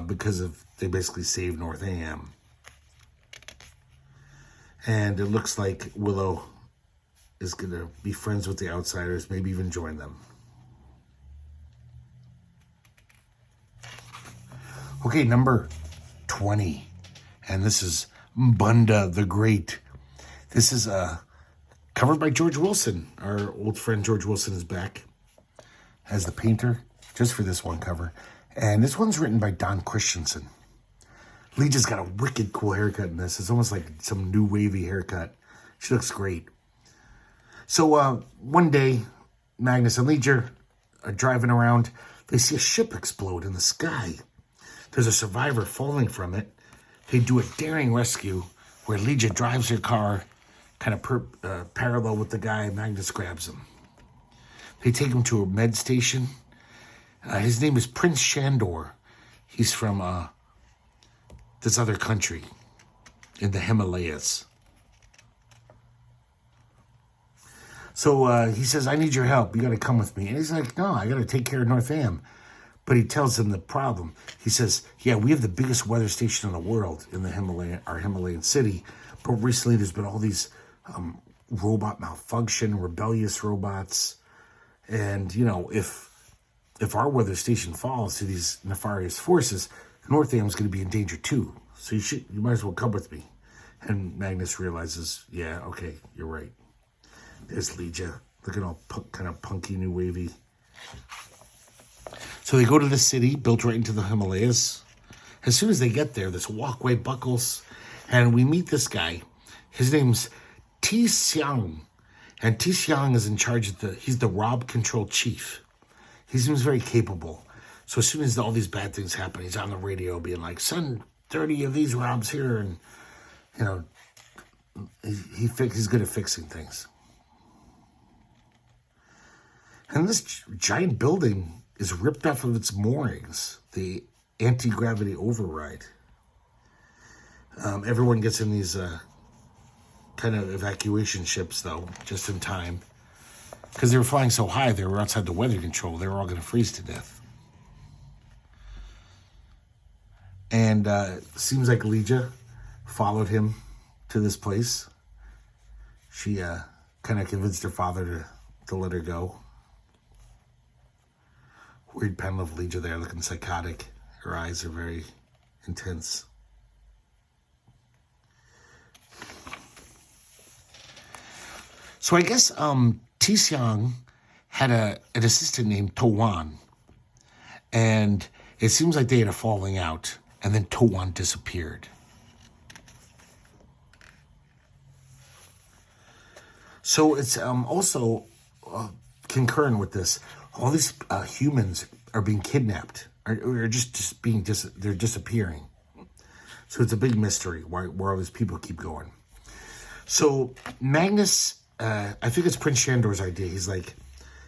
Because they basically saved North Am. And it looks like Willow is going to be friends with the outsiders, maybe even join them. Okay, number 20. And this is Bunda the Great. This is covered by George Wilson. Our old friend George Wilson is back as the painter, just for this one cover. And this one's written by Don Christensen. Legia's got a wicked cool haircut in this. It's almost like some new wavy haircut. She looks great. So one day, Magnus and Legia are driving around. They see a ship explode in the sky. There's a survivor falling from it. They do a daring rescue where Legia drives her car kind of parallel with the guy. Magnus grabs him. They take him to a med station. His name is Prince Shandor. He's from this other country in the Himalayas. So he says, I need your help. You got to come with me. And he's like, no, I got to take care of North Am. But he tells them the problem. He says, yeah, we have the biggest weather station in the world in our Himalayan city. But recently there's been all these robot malfunction, rebellious robots. And, you know, if our weather station falls to these nefarious forces, North Am's going to be in danger too. So you might as well come with me. And Magnus realizes, yeah, okay, you're right. There's Legia, looking all kind of punky, new wavy. So they go to the city, built right into the Himalayas. As soon as they get there, this walkway buckles, and we meet this guy. His name's Ti Xiang. And Ti Xiang is in charge of he's the Rob control chief. He seems very capable. So as soon as all these bad things happen, he's on the radio being like, send 30 of these Robs here. And, you know, he's good at fixing things. And this giant building is ripped off of its moorings, the anti-gravity override. Everyone gets in these kind of evacuation ships, though, just in time. Because they were flying so high, they were outside the weather control. They were all going to freeze to death. And seems like Legia followed him to this place. She kind of convinced her father to let her go. Weird panel of Legia there, looking psychotic. Her eyes are very intense. So I guess Ti Xiang had an assistant named Towan. And it seems like they had a falling out. And then Towan disappeared. So it's also concurrent with this. All these humans are being kidnapped, or just being they're disappearing. So it's a big mystery where all these people keep going. So Magnus, I think it's Prince Shandor's idea. He's like,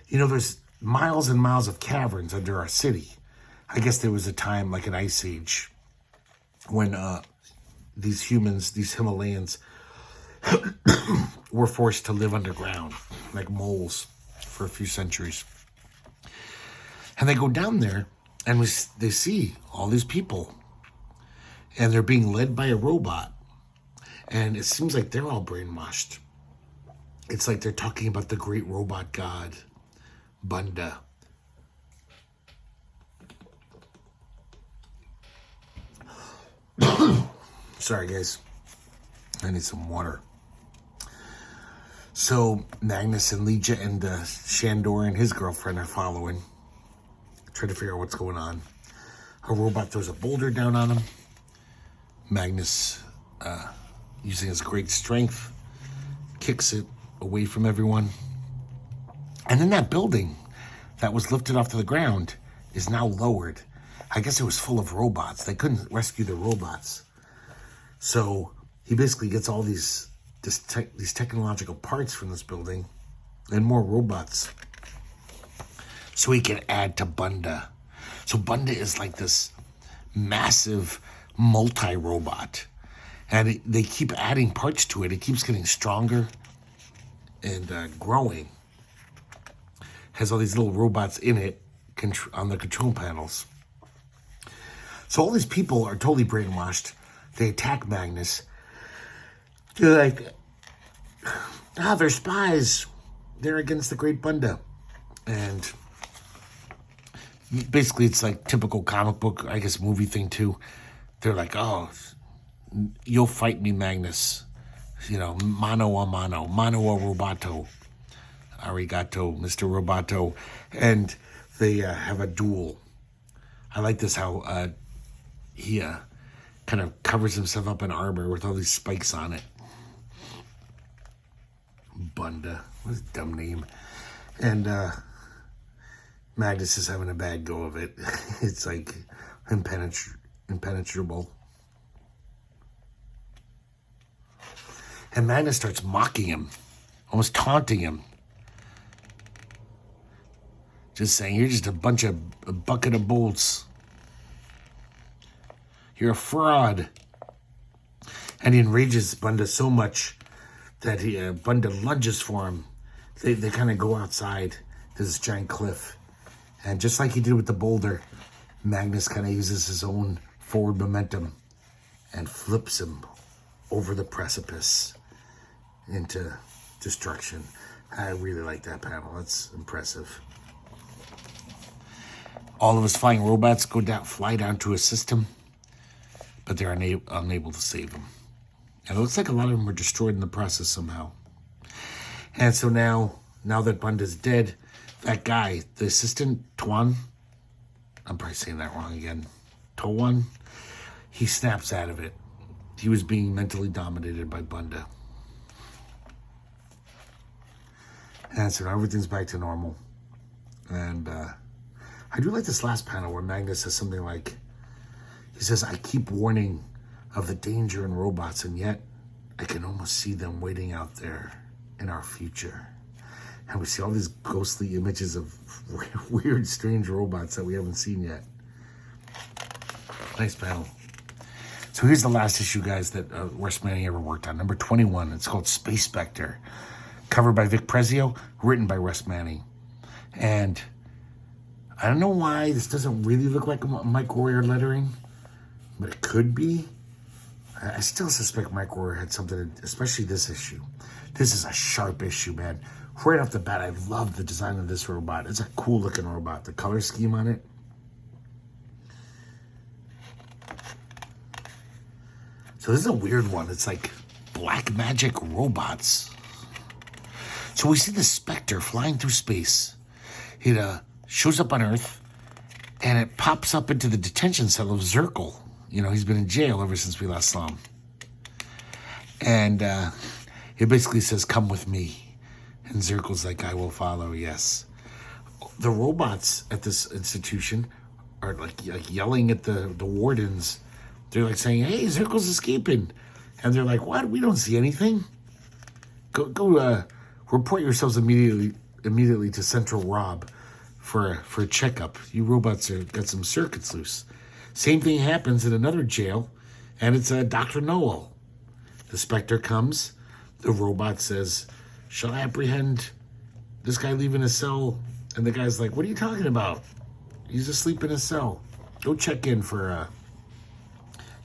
you know, there's miles and miles of caverns under our city. I guess there was a time, like an ice age, when these humans, these Himalayans, were forced to live underground, like moles, for a few centuries. And they go down there, and they see all these people. And they're being led by a robot. And it seems like they're all brainwashed. It's like they're talking about the great robot god, Bunda. Sorry, guys. I need some water. So Magnus and Legia and Shandor and his girlfriend are following, trying to figure out what's going on. A robot throws a boulder down on him. Magnus, using his great strength, kicks it away from everyone. And then that building that was lifted off to the ground is now lowered. I guess it was full of robots. They couldn't rescue the robots. So he basically gets all these technological parts from this building and more robots so he can add to Bunda. So Bunda is like this massive multi-robot. And they keep adding parts to it. It keeps getting stronger and growing. Has all these little robots in it on the control panels. So all these people are totally brainwashed. They attack Magnus. They're like, they're spies. They're against the great Bunda. And basically it's like typical comic book, I guess movie thing too. They're like, oh, you'll fight me, Magnus. You know, mano a mano a roboto. Arigato, Mr. Roboto. And they have a duel. I like this how he kind of covers himself up in armor with all these spikes on it. Bunda. What a dumb name. And Magnus is having a bad go of it. It's like impenetrable. And Magnus starts mocking him, almost taunting him. Just saying, you're just a bucket of bolts. You're a fraud. And he enrages Bunda so much that Bunda lunges for him. They kind of go outside to this giant cliff. And just like he did with the boulder, Magnus kind of uses his own forward momentum and flips him over the precipice into destruction. I really like that panel. That's impressive. All of his flying robots fly down to his system, but they're unable to save him. And it looks like a lot of them were destroyed in the process somehow. And so now that Bunda's dead, that guy, the assistant, Tuan, I'm probably saying that wrong again, Towan, he snaps out of it. He was being mentally dominated by Bunda. And so now everything's back to normal. And I do like this last panel where Magnus says something like, he says, I keep warning of the danger in robots, and yet I can almost see them waiting out there in our future. And we see all these ghostly images of weird, strange robots that we haven't seen yet. Nice panel. So here's the last issue, guys, that Russ Manning ever worked on. Number 21. It's called Space Spectre. Covered by Vic Prezio, written by Russ Manning. And I don't know why this doesn't really look like Mike Royer lettering, but it could be. I still suspect Mike Royer had something, especially this issue. This is a sharp issue, man. Right off the bat, I love the design of this robot. It's a cool looking robot. The color scheme on it. So this is a weird one. It's like black magic robots. So we see the Spectre flying through space. It shows up on Earth, and it pops up into the detention cell of Zirkle. You know, he's been in jail ever since we last saw him. And it basically says, come with me. And Zirkle's like, I will follow, yes. The robots at this institution are like yelling at the wardens. They're like saying, hey, Zirkle's escaping. And they're like, what? We don't see anything. Go report yourselves immediately to Central Rob for a checkup. You robots got some circuits loose. Same thing happens in another jail, and it's Dr. Noel. The Spectre comes. The robot says, shall I apprehend this guy leaving his cell? And the guy's like, what are you talking about? He's asleep in his cell. Go check in for,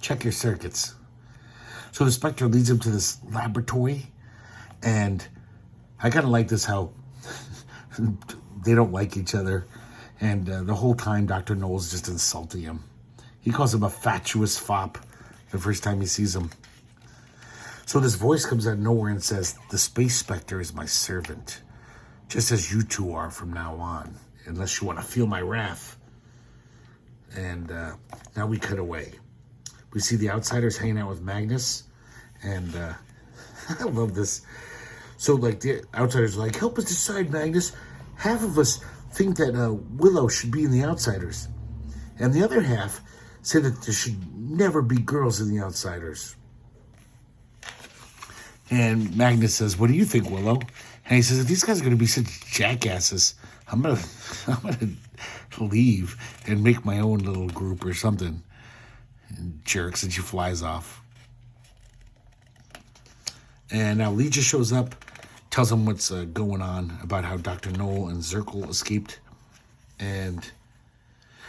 check your circuits. So the Spectre leads him to this laboratory, and I kind of like this how they don't like each other, and the whole time Dr. Noel's just insulting him. He calls him a fatuous fop the first time he sees him. So this voice comes out of nowhere and says, "The Space Spectre is my servant, just as you two are from now on, unless you want to feel my wrath." And now we cut away. We see the Outsiders hanging out with Magnus, and I love this. So, like, the Outsiders are like, "Help us decide, Magnus. Half of us think that Willow should be in the Outsiders, and the other half say that there should never be girls in the Outsiders." And Magnus says, "What do you think, Willow?" And he says, "If these guys are going to be such jackasses, I'm gonna leave and make my own little group or something." And jerks, and she flies off. And now Legia shows up, tells him what's going on about how Dr. Noel and Zirkle escaped. And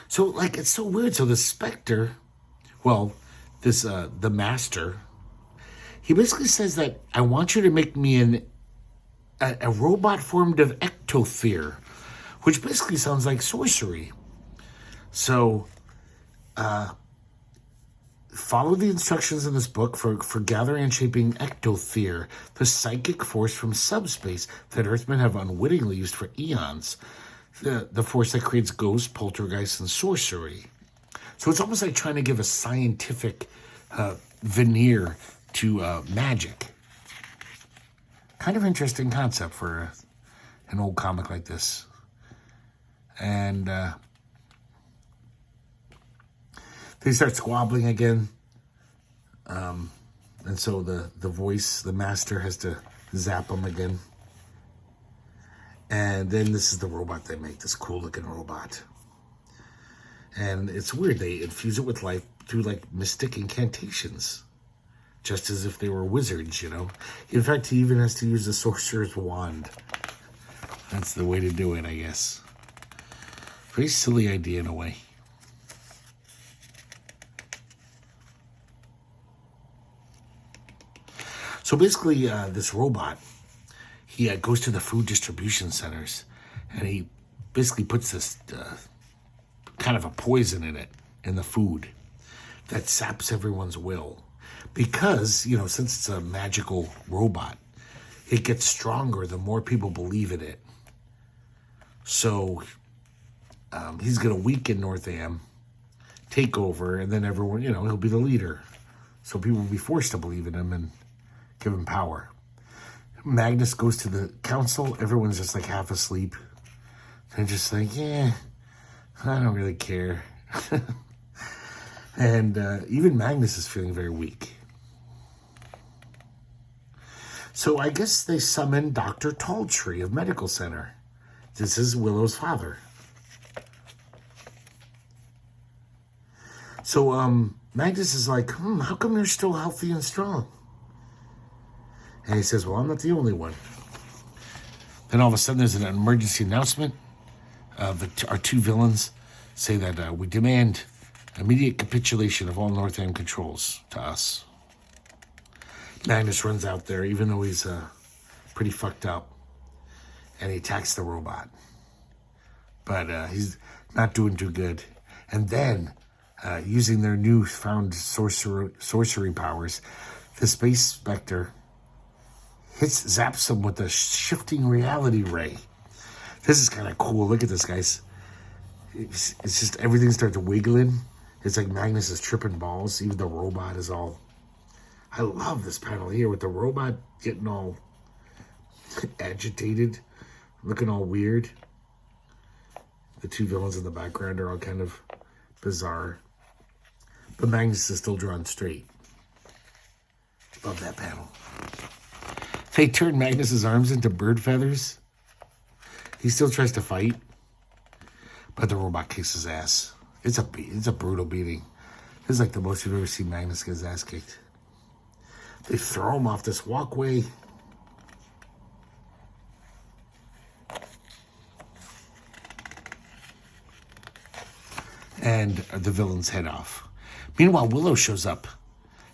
so, like, it's so weird. So the Spectre, well, this, the Master, he basically says that, "I want you to make me a robot formed of ectophere," which basically sounds like sorcery. So, follow the instructions in this book for gathering and shaping ectophere, the psychic force from subspace that Earthmen have unwittingly used for eons. The force that creates ghosts, poltergeists, and sorcery. So it's almost like trying to give a scientific veneer to magic. Kind of interesting concept for an old comic like this. And they start squabbling again. And so the voice, the Master, has to zap them again. And then this is the robot they make, this cool looking robot. And it's weird, they infuse it with life through like mystic incantations. Just as if they were wizards, you know. In fact, he even has to use the sorcerer's wand. That's the way to do it, I guess. Very silly idea in a way. So basically, this robot, he goes to the food distribution centers, and he basically puts this kind of a poison in the food that saps everyone's will. Because, you know, since it's a magical robot, it gets stronger the more people believe in it. So he's going to weaken Northam, take over, and then everyone, you know, he'll be the leader. So people will be forced to believe in him and give him power. Magnus goes to the council. Everyone's just like half asleep. They're just like, yeah, I don't really care. And even Magnus is feeling very weak. So I guess they summon Dr. Talltree of Medical Center. This is Willow's father. So Magnus is like, how come you're still healthy and strong? And he says, well, I'm not the only one. Then all of a sudden there's an emergency announcement. Our two villains say that we demand immediate capitulation of all Northam controls to us. Magnus runs out there, even though he's pretty fucked up, and he attacks the robot. But he's not doing too good. And then, using their newfound sorcery powers, the Space Spectre zaps him with a shifting reality ray. This is kind of cool. Look at this, guys. It's just everything starts wiggling. It's like Magnus is tripping balls. Even the robot is all... I love this panel here with the robot getting all agitated, looking all weird. The two villains in the background are all kind of bizarre. But Magnus is still drawn straight. Love that panel. They turn Magnus's arms into bird feathers. He still tries to fight, but the robot kicks his ass. It's a brutal beating. This is like the most you've ever seen Magnus get his ass kicked. They throw him off this walkway. and the villains head off. Meanwhile, Willow shows up.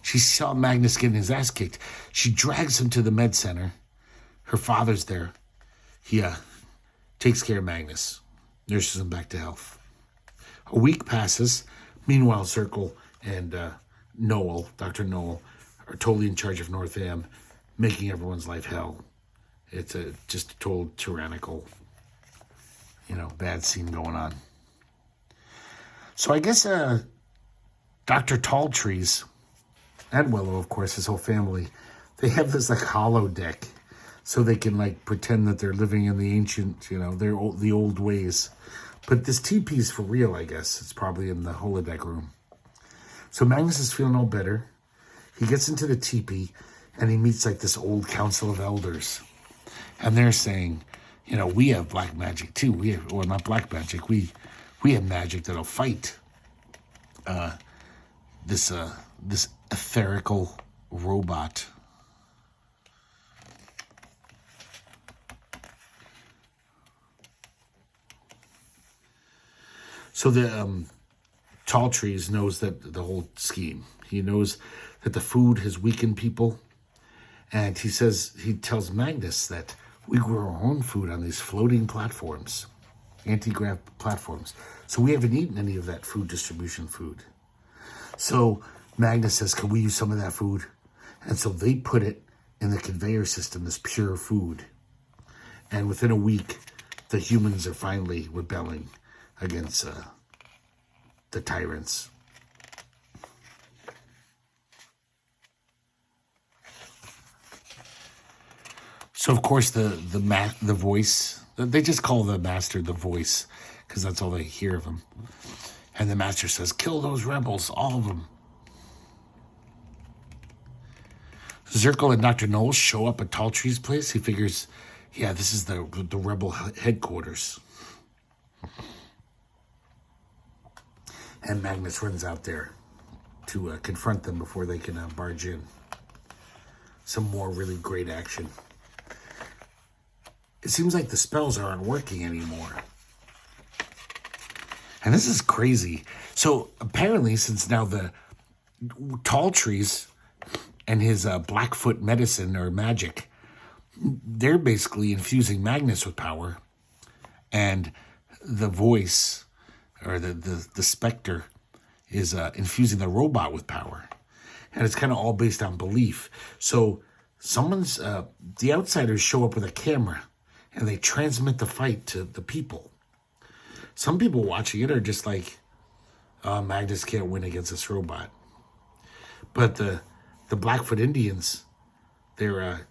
She saw Magnus getting his ass kicked. She drags him to the med center. Her father's there. He takes care of Magnus, nurses him back to health. A week passes. Meanwhile, Circle and Noel, Dr. Noel, are totally in charge of North Am, making everyone's life hell. It's just a total tyrannical, bad scene going on. So I guess Dr. Talltrees and Willow, of course, his whole family, they have this hollow deck so they can pretend that they're living in the ancient, the old ways. But this teepee's for real, I guess. It's probably in the holodeck room. So Magnus is feeling all better. He gets into the teepee and he meets this old council of elders. And they're saying, we have black magic too. Not black magic. We have magic that'll fight this etherical robot. So the Talltrees knows that the whole scheme. He knows that the food has weakened people, and he tells Magnus that we grow our own food on these floating platforms, anti-grav platforms. So we haven't eaten any of that food distribution food. So Magnus says, can we use some of that food? And so they put it in the conveyor system, this pure food. And within a week, the humans are finally rebelling against the tyrants. So of course the voice, they just call the master the voice because that's all they hear of him. And the master says, kill those rebels, all of them. Zirkle and Dr. Knowles show up at Talltree's place. He figures, this is the rebel headquarters. And Magnus runs out there to confront them before they can barge in. Some more really great action. It seems like the spells aren't working anymore. And this is crazy. So apparently, since now the Talltrees and his Blackfoot medicine or magic, they're basically infusing Magnus with power. And the voice, or the specter, is infusing the robot with power. And it's kind of all based on belief. So the outsiders show up with a camera and they transmit the fight to the people. Some people watching it are just like, Magnus can't win against this robot. But the Blackfoot Indians, they're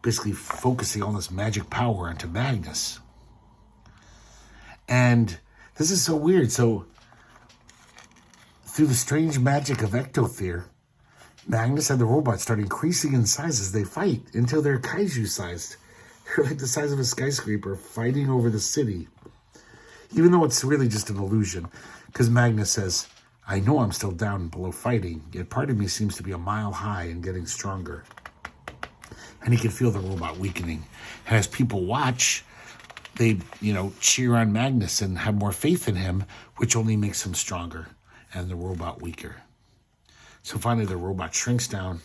basically focusing all this magic power onto Magnus. And this is so weird. So through the strange magic of ectothere, Magnus and the robot start increasing in size as they fight until they're kaiju-sized. They're like the size of a skyscraper fighting over the city. Even though it's really just an illusion. Because Magnus says, I know I'm still down below fighting, yet part of me seems to be a mile high and getting stronger. And he can feel the robot weakening. And as people watch, they, cheer on Magnus and have more faith in him, which only makes him stronger and the robot weaker. So finally the robot shrinks down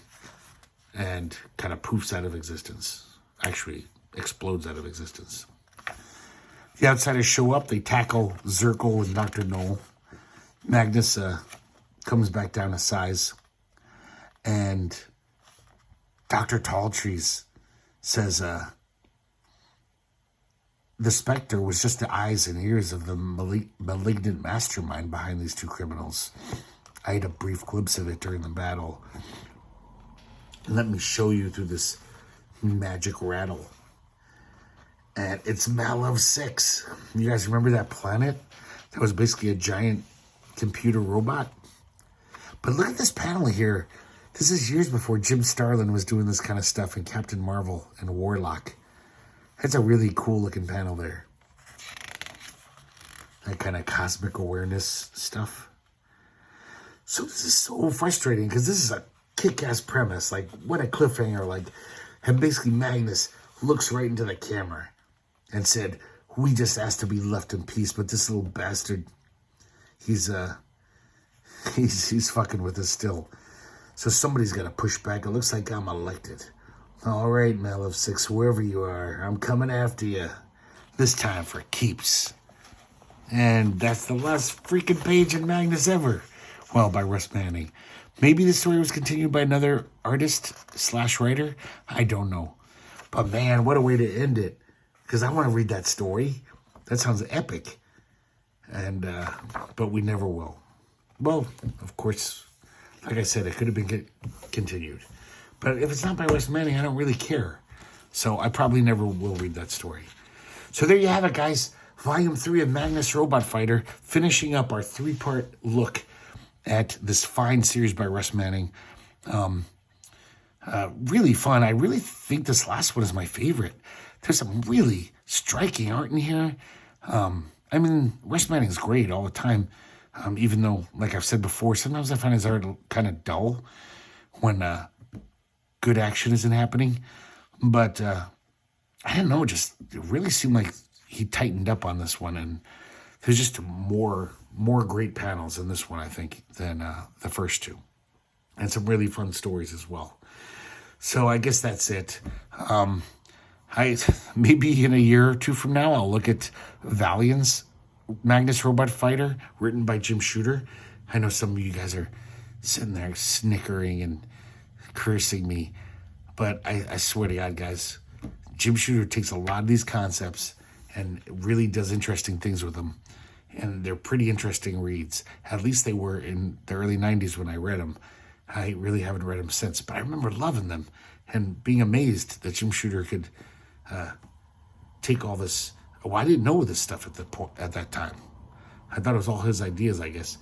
and kind of poofs out of existence. Actually, explodes out of existence. The outsiders show up. They tackle Zirkle and Dr. Knoll. Magnus comes back down a size. And Dr. Talltrees says the Spectre was just the eyes and ears of the malignant mastermind behind these two criminals. I had a brief glimpse of it during the battle. Let me show you through this magic rattle. And it's Malov 6. You guys remember that planet? That was basically a giant computer robot. But look at this panel here. This is years before Jim Starlin was doing this kind of stuff in Captain Marvel and Warlock. That's a really cool looking panel there. That kind of cosmic awareness stuff. So this is so frustrating because this is a kick-ass premise. Like, what a cliffhanger. And basically Magnus looks right into the camera and said, we just asked to be left in peace, but this little bastard, he's he's fucking with us still. So somebody's got to push back. It looks like I'm elected. All right, Male 6, whoever you are, I'm coming after you. This time for keeps. And that's the last freaking page in Magnus ever. Well, by Russ Manning. Maybe the story was continued by another artist/writer. I don't know. But man, what a way to end it. Because I want to read that story. That sounds epic. And, but we never will. Well, of course, like I said, it could have been continued. But if it's not by Russ Manning, I don't really care. So I probably never will read that story. So there you have it, guys. Volume 3 of Magnus Robot Fighter, finishing up our 3-part look at this fine series by Russ Manning. Really fun. I really think this last one is my favorite. There's some really striking art in here. I mean, Russ Manning's great all the time. Even though, like I've said before, sometimes I find his art kind of dull when good action isn't happening. But I don't know, just it really seemed like he tightened up on this one, and there's just more great panels in this one, I think, than the first two, and some really fun stories as well. So I guess that's it. Maybe in a year or two from now, I'll look at Valiant's Magnus Robot Fighter, written by Jim Shooter. I know some of you guys are sitting there snickering and cursing me, but I swear to God, guys, Jim Shooter takes a lot of these concepts and really does interesting things with them. And they're pretty interesting reads. At least they were in the early 90s when I read them. I really haven't read them since, but I remember loving them and being amazed that Jim Shooter could take all this. Oh, I didn't know this stuff at that time. I thought it was all his ideas, I guess.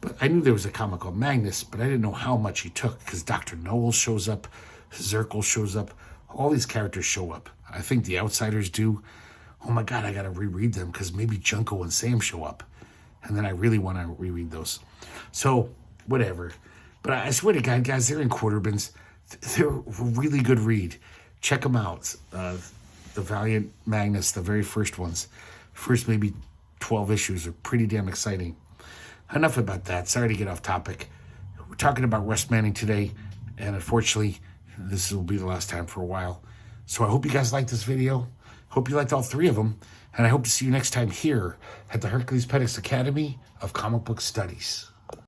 But I knew there was a comic called Magnus, but I didn't know how much he took, because Dr. Noel shows up, Zirkle shows up, all these characters show up. I think the Outsiders do. Oh my God, I got to reread them, because maybe Junko and Sam show up. And then I really want to reread those. So, whatever. But I swear to God, guys, they're in quarter bins. They're a really good read. Check them out. The Valiant Magnus, the very first ones. First maybe 12 issues are pretty damn exciting. Enough about that. Sorry to get off topic. We're talking about Russ Manning today, and unfortunately, this will be the last time for a while. So I hope you guys liked this video. Hope you liked all 3 of them, and I hope to see you next time here at the herculespetix Academy of Comic Book Studies.